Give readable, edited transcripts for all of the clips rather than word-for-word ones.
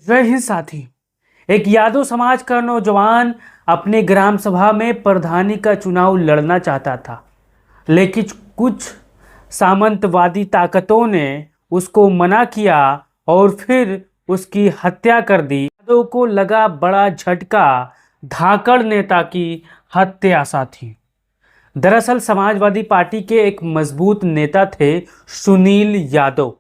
जय हिंद साथी। एक यादव समाज का नौजवान अपने ग्राम सभा में प्रधानी का चुनाव लड़ना चाहता था, लेकिन कुछ सामंतवादी ताकतों ने उसको मना किया और फिर उसकी हत्या कर दी। यादव को लगा बड़ा झटका, धाकड़ नेता की हत्या साथी। दरअसल समाजवादी पार्टी के एक मजबूत नेता थे सुनील यादव,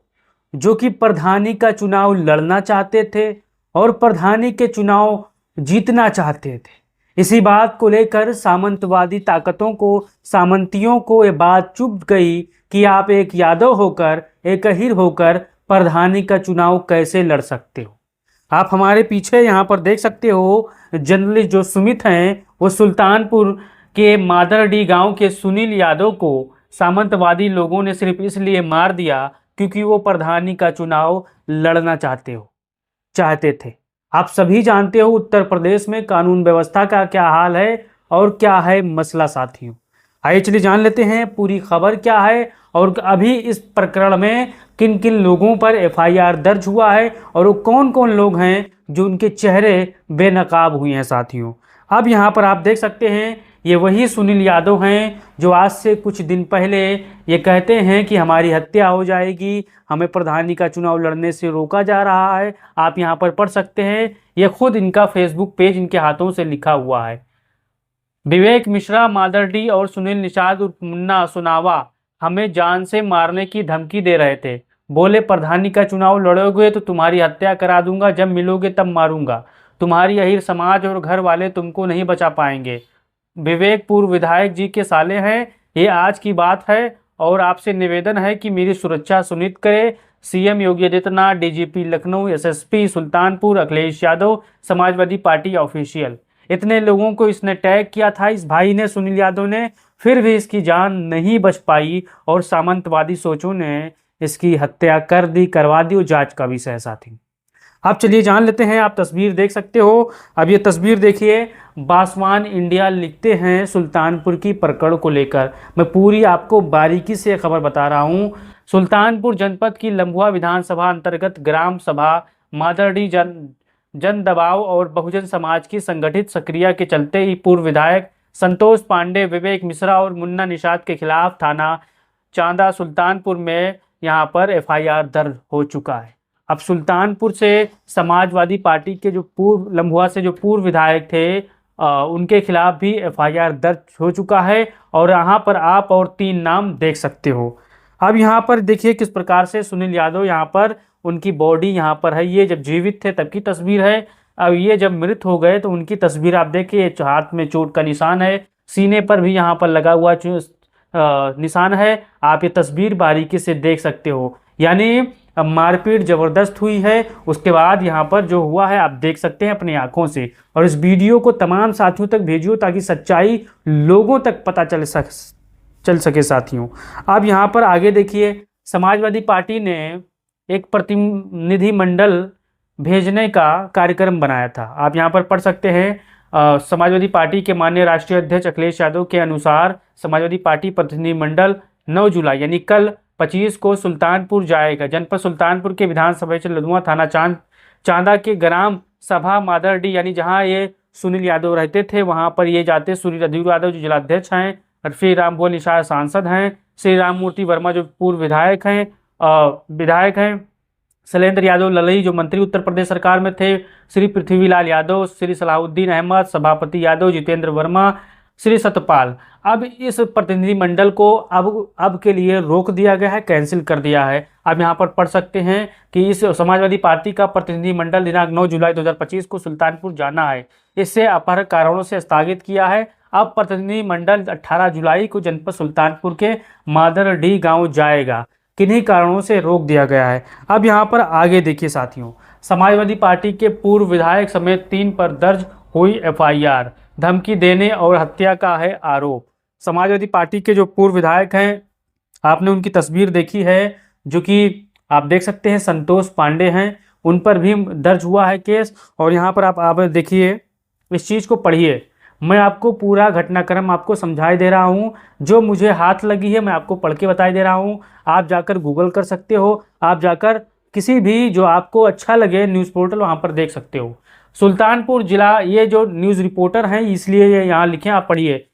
जो कि प्रधानी का चुनाव लड़ना चाहते थे और प्रधानी के चुनाव जीतना चाहते थे। इसी बात को लेकर सामंतवादी ताकतों को, सामंतियों को ये बात चुभ गई कि आप एक यादव होकर, एक अहीर होकर प्रधानी का चुनाव कैसे लड़ सकते हो। आप हमारे पीछे यहाँ पर देख सकते हो, जर्नलिस्ट जो सुमित हैं वो सुल्तानपुर के मादरडी गांव के सुनील यादव को सामंतवादी लोगों ने सिर्फ इसलिए मार दिया क्योंकि वो प्रधानी का चुनाव लड़ना चाहते थे। आप सभी जानते हो उत्तर प्रदेश में कानून व्यवस्था का क्या हाल है और क्या है मसला साथियों। आइए चलिए जान लेते हैं पूरी खबर क्या है और अभी इस प्रकरण में किन किन लोगों पर एफआईआर दर्ज हुआ है और वो कौन कौन लोग हैं जो उनके चेहरे बेनकाब हुए हैं साथियों। अब यहाँ पर आप देख सकते हैं ये वही सुनील यादव हैं जो आज से कुछ दिन पहले ये कहते हैं कि हमारी हत्या हो जाएगी, हमें प्रधानी का चुनाव लड़ने से रोका जा रहा है। आप यहाँ पर पढ़ सकते हैं, ये खुद इनका फेसबुक पेज इनके हाथों से लिखा हुआ है। विवेक मिश्रा मादरडी और सुनील निषाद उर्फ मुन्ना सुनावा हमें जान से मारने की धमकी दे रहे थे। बोले प्रधानी का चुनाव लड़ोगे तो तुम्हारी हत्या करा दूंगा, जब मिलोगे तब मारूंगा, तुम्हारी अहीर समाज और घर वाले तुमको नहीं बचा पाएंगे। विवेक पूर्व विधायक जी के साले हैं, ये आज की बात है और आपसे निवेदन है कि मेरी सुरक्षा सुनिश्चित करे। CM Yogi Adityanath, DGP Lucknow, SSP Sultanpur Akhilesh Yadav, Samajwadi Party official. इतने लोगों को इसने टैग किया था इस भाई ने, सुनील यादव ने, फिर भी इसकी जान नहीं बच पाई और सामंतवादी सोचों ने इसकी हत्या कर दी, करवा दी। और जांच का विषय साथी। अब चलिए जान लेते हैं, आप तस्वीर देख सकते हो। अब ये तस्वीर देखिए, बासवान इंडिया लिखते हैं सुल्तानपुर की प्रकरण को लेकर। मैं पूरी आपको बारीकी से खबर बता रहा हूँ। सुल्तानपुर जनपद की लम्बुआ विधानसभा अंतर्गत ग्राम सभा मादरडी जन दबाव और बहुजन समाज की संगठित सक्रिय के चलते ही पूर्व विधायक संतोष पांडे, विवेक मिश्रा और मुन्ना निषाद के खिलाफ थाना चांदा सुल्तानपुर में यहाँ पर एफआईआर दर्ज हो चुका है। अब सुल्तानपुर से समाजवादी पार्टी के जो पूर्व लम्बुआ से जो पूर्व विधायक थे उनके खिलाफ भी एफआईआर दर्ज हो चुका है और यहाँ पर आप और 3 नाम देख सकते हो। अब यहाँ पर देखिए किस प्रकार से सुनील यादव, यहाँ पर उनकी बॉडी यहाँ पर है, ये जब जीवित थे तब की तस्वीर है। अब ये जब मृत हो गए तो उनकी तस्वीर आप देखिए, हाथ में चोट का निशान है, सीने पर भी यहाँ पर लगा हुआ निशान है। आप ये तस्वीर बारीकी से देख सकते हो, यानी मारपीट जबरदस्त हुई है। उसके बाद यहाँ पर जो हुआ है आप देख सकते हैं अपनी आंखों से। और इस वीडियो को तमाम साथियों तक भेजिए ताकि सच्चाई लोगों तक पता चल सके साथियों। अब यहाँ पर आगे देखिए, समाजवादी पार्टी ने एक प्रतिनिधि मंडल भेजने का कार्यक्रम बनाया था। आप यहाँ पर पढ़ सकते हैं, समाजवादी पार्टी के माननीय राष्ट्रीय अध्यक्ष अखिलेश यादव के अनुसार समाजवादी पार्टी प्रतिनिधि मंडल 9 जुलाई यानी कल 25 को सुल्तानपुर जाएगा। जनपद सुल्तानपुर के विधानसभा क्षेत्र लदुआ थाना चांदा के ग्राम सभा मादरडी यानी जहां ये सुनील यादव रहते थे वहां पर ये जाते। सुनील यादव जो जिलाध्यक्ष हैं, और श्री राम भुवन निषाद सांसद हैं, श्री राम मूर्ति वर्मा जो पूर्व विधायक हैं, शैलेंद्र यादव ललई जो मंत्री उत्तर प्रदेश सरकार में थे, श्री पृथ्वीलाल यादव, श्री सलाहुद्दीन अहमद, सभापति यादव, जितेंद्र वर्मा, श्री सतपाल। अब इस प्रतिनिधि मंडल को अब के लिए रोक दिया गया है, कैंसिल कर दिया है। अब यहाँ पर पढ़ सकते हैं कि इस समाजवादी पार्टी का प्रतिनिधि मंडल दिनांक 9 जुलाई 2025 को सुल्तानपुर जाना है, इससे अपहर कारणों से स्थगित किया है। अब प्रतिनिधि मंडल 18 जुलाई को जनपद सुल्तानपुर के मादरडी गांव जाएगा, किन्हीं कारणों से रोक दिया गया है। अब यहाँ पर आगे देखिए साथियों, समाजवादी पार्टी के पूर्व विधायक समेत 3 पर दर्ज हुई एफआईआर, धमकी देने और हत्या का है आरोप। समाजवादी पार्टी के जो पूर्व विधायक हैं, आपने उनकी तस्वीर देखी है, जो कि आप देख सकते हैं संतोष पांडे हैं, उन पर भी दर्ज हुआ है केस। और यहाँ पर आप देखिए, इस चीज़ को पढ़िए, मैं आपको पूरा घटनाक्रम आपको समझाई दे रहा हूँ, जो मुझे हाथ लगी है मैं आपको पढ़ के बताई दे रहा हूँ। आप जाकर गूगल कर सकते हो, आप जाकर किसी भी जो आपको अच्छा लगे न्यूज़ पोर्टल वहाँ पर देख सकते हो। सुल्तानपुर जिला, ये जो न्यूज़ रिपोर्टर हैं इसलिए ये यहाँ लिखे, आप पढ़िए।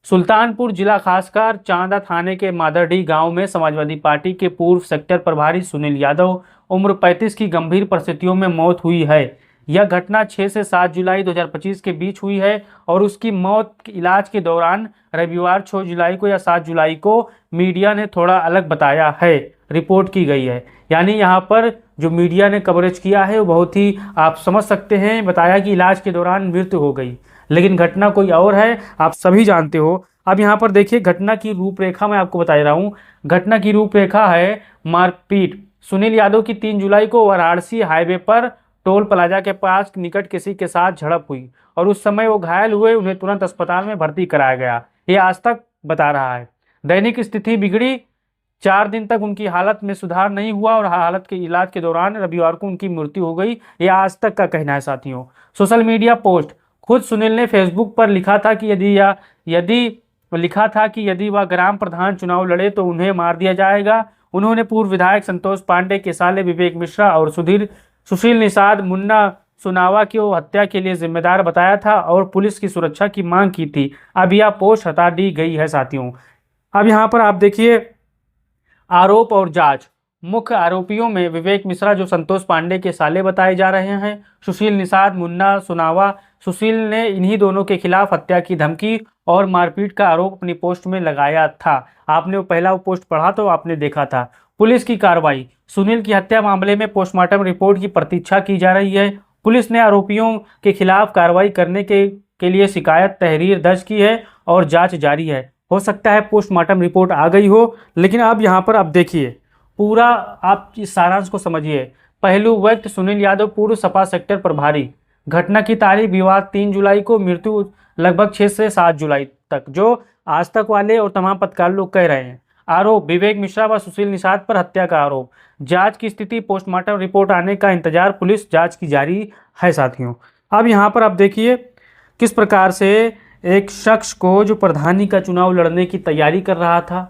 सुल्तानपुर जिला खासकर चांदा थाने के मादरडी गांव में समाजवादी पार्टी के पूर्व सेक्टर प्रभारी सुनील यादव उम्र 35 की गंभीर परिस्थितियों में मौत हुई है। यह घटना 6 से 7 जुलाई 2025 के बीच हुई है और उसकी मौत इलाज के दौरान रविवार 6 जुलाई को या 7 जुलाई को मीडिया ने थोड़ा अलग बताया है, रिपोर्ट की गई है। यानी यहाँ पर जो मीडिया ने कवरेज किया है वो बहुत ही, आप समझ सकते हैं, बताया कि इलाज के दौरान मृत्यु हो गई, लेकिन घटना कोई और है, आप सभी जानते हो। अब यहाँ पर देखिए घटना की रूपरेखा मैं आपको बता रहा हूँ। घटना की रूपरेखा है मारपीट। सुनील यादव की 3 जुलाई को वाराणसी हाईवे पर टोल प्लाजा के पास निकट किसी के साथ झड़प हुई और उस समय वो घायल हुए, उन्हें तुरंत अस्पताल में भर्ती कराया गया, ये आज तक बता रहा है। दैनिक स्थिति बिगड़ी, 4 दिन तक उनकी हालत में सुधार नहीं हुआ और हालत के इलाज के दौरान रविवार को उनकी मृत्यु हो गई, ये आज तक का कहना है साथियों। सोशल मीडिया पोस्ट, खुद सुनील ने फेसबुक पर लिखा था कि यदि वह ग्राम प्रधान चुनाव लड़े तो उन्हें मार दिया जाएगा। उन्होंने पूर्व विधायक संतोष पांडे के साले विवेक मिश्रा और सुशील निषाद मुन्ना सुनावा की हत्या के लिए जिम्मेदार बताया था और पुलिस की सुरक्षा की मांग की थी। अब यह पोस्ट हटा दी गई है साथियों। अब यहाँ पर आप देखिए आरोप और जांच। मुख्य आरोपियों में विवेक मिश्रा जो संतोष पांडे के साले बताए जा रहे हैं, सुशील निषाद मुन्ना सुनावा। सुशील ने इन्हीं दोनों के खिलाफ हत्या की धमकी और मारपीट का आरोप अपनी पोस्ट में लगाया था। आपने वो पहला पोस्ट पढ़ा तो आपने देखा था। पुलिस की कार्रवाई, सुनील की हत्या मामले में पोस्टमार्टम रिपोर्ट की प्रतीक्षा की जा रही है। पुलिस ने आरोपियों के खिलाफ कार्रवाई करने के लिए शिकायत तहरीर दर्ज की है और जांच जारी है। हो सकता है पोस्टमार्टम रिपोर्ट आ गई हो, लेकिन अब यहाँ पर आप देखिए पूरा, आप इस सारांश को समझिए। पहलू वक्त सुनील यादव पूर्व सपा सेक्टर प्रभारी। घटना की तारीख विवाद 3 जुलाई को, मृत्यु लगभग 6 से 7 जुलाई तक, जो आज तक वाले और तमाम पत्रकार लोग कह रहे हैं। आरोप विवेक मिश्रा व सुशील निषाद पर हत्या का आरोप। जांच की स्थिति, पोस्टमार्टम रिपोर्ट आने का इंतजार, पुलिस जांच की जारी है साथियों। अब यहाँ पर आप देखिए किस प्रकार से एक शख्स को जो प्रधानी का चुनाव लड़ने की तैयारी कर रहा था,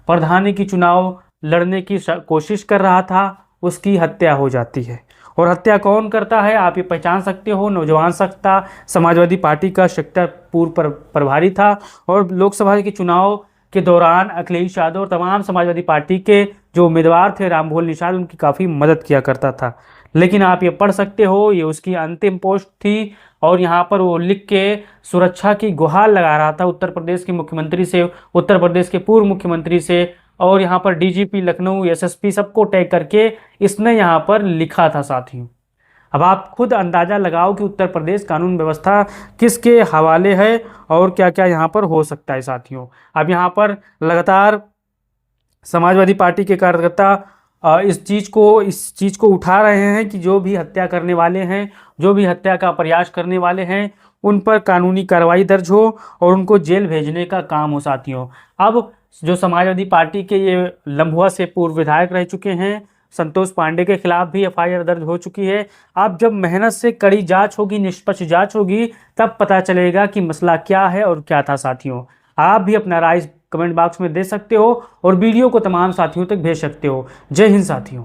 प्रधानी की चुनाव लड़ने की कोशिश कर रहा था, उसकी हत्या हो जाती है। और हत्या कौन करता है आप ये पहचान सकते हो, नौजवान शख्स था, समाजवादी पार्टी का सेक्टर पूर्व प्रभारी था और लोकसभा के चुनाव के दौरान अखिलेश यादव और तमाम समाजवादी पार्टी के जो उम्मीदवार थे रामभोल निषाद, उनकी काफ़ी मदद किया करता था। लेकिन आप ये पढ़ सकते हो, ये उसकी अंतिम पोस्ट थी और यहाँ पर वो लिख के सुरक्षा की गुहार लगा रहा था उत्तर प्रदेश के मुख्यमंत्री से, उत्तर प्रदेश के पूर्व मुख्यमंत्री से, और यहाँ पर डीजीपी लखनऊ, एसएसपी सबको टैग करके इसने यहाँ पर लिखा था साथियों। अब आप खुद अंदाज़ा लगाओ कि उत्तर प्रदेश कानून व्यवस्था किसके हवाले है और क्या क्या यहाँ पर हो सकता है साथियों। अब यहाँ पर लगातार समाजवादी पार्टी के कार्यकर्ता इस चीज़ को उठा रहे हैं कि जो भी हत्या करने वाले हैं, जो भी हत्या का प्रयास करने वाले हैं, उन पर कानूनी कार्रवाई दर्ज हो और उनको जेल भेजने का काम हो साथियों। अब जो समाजवादी पार्टी के ये लम्बुआ से पूर्व विधायक रह चुके हैं, संतोष पांडे के खिलाफ भी एफआईआर दर्ज हो चुकी है। अब जब मेहनत से कड़ी जांच होगी, निष्पक्ष जांच होगी, तब पता चलेगा कि मसला क्या है और क्या था साथियों। आप भी अपना राय कमेंट बॉक्स में दे सकते हो और वीडियो को तमाम साथियों तक भेज सकते हो। जय हिंद साथियों।